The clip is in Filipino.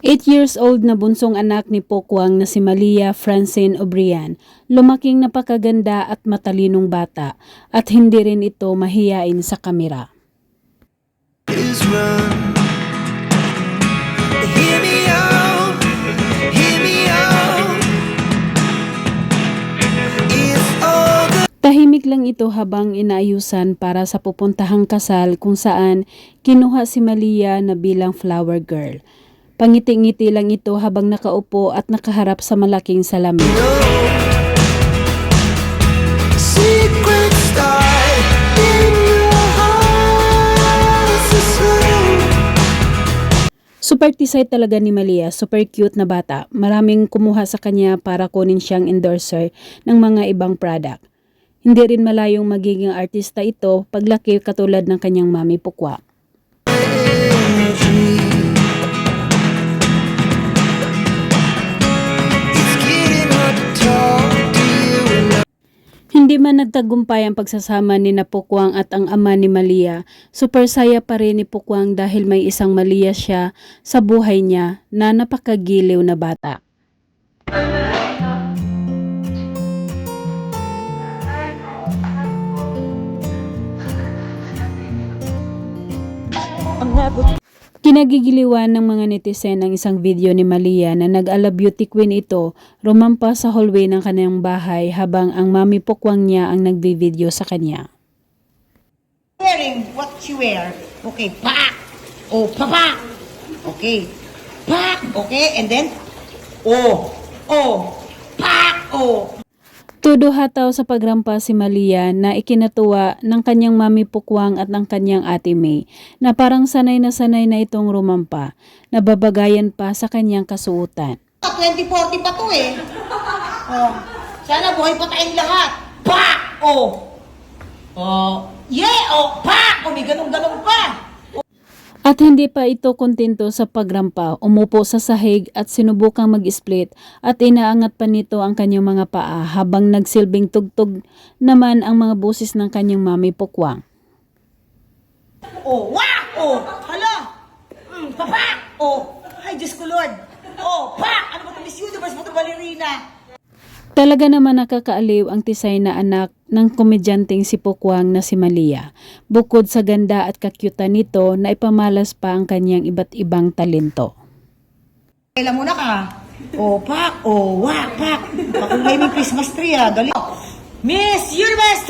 8 years old na bunsong anak ni Pokwang na si Malia Francine Obrian, lumaking napakaganda at matalinong bata at hindi rin ito mahiyain sa kamera. Tahimik lang ito habang inaayusan para sa pupuntahang kasal kung saan kinuha si Malia na bilang flower girl. Pangiti-ngiti lang ito habang nakaupo at nakaharap sa malaking salamin. Super tisay talaga ni Malia, super cute na bata. Maraming kumuha sa kanya para kunin siyang endorser ng mga ibang product. Hindi rin malayong magiging artista ito paglaki katulad ng kanyang mami Pukwa. Hindi man nagtagumpay ang pagsasama ni na Pokwang at ang ama ni Malia, super saya pa rin ni Pokwang dahil may isang Malia siya sa buhay niya na napakagiliw na bata. Kinagigiliwan ng mga netizen ang isang video ni Malia na nag-ala beauty queen ito rumampa sa hallway ng kanyang bahay habang ang mami Pokwang niya ang nagbi-video sa kanya. Wearing what she wear. Okay, pak! Oh, papa! Okay, pak! Okay, and then, oh, pak! Oh. Todo hataw sa pagrampa si Malia na ikinatuwa ng kanyang mami Pokwang at ng kanyang ate May na parang sanay na itong rumampa, nababagayan pa sa kanyang kasuotan. 2040 pa to eh. Oh, sana buhay pa tayong lahat. Pak! Oh! Oh! Yeah! Oh! Pak! Oh, may ganun-ganun pa! At hindi pa ito kontento sa pagrampa, umupo sa sahig at sinubukang mag-split at inaangat pa nito ang kanyang mga paa habang nagsilbing tugtog naman ang mga boses ng kanyang mami Pokwang. Oh! Wah! Oh! Hala! Papa! Oh! Ay, Diyos ko Lord! Oh! Pak! Ano ba ito? Miss Universe mo ito, ballerina? Talaga naman nakakaaliw ang tisay na anak ng komedyanteng si Pokwang na si Malia. Bukod sa ganda at kakyutan nito na ipamalas pa ang kanyang iba't ibang talento. Kailan muna ka? Oh, pak! Oh, wah! Pak! Pakulay mo yung Christmas tree ah. Dali. Miss Universe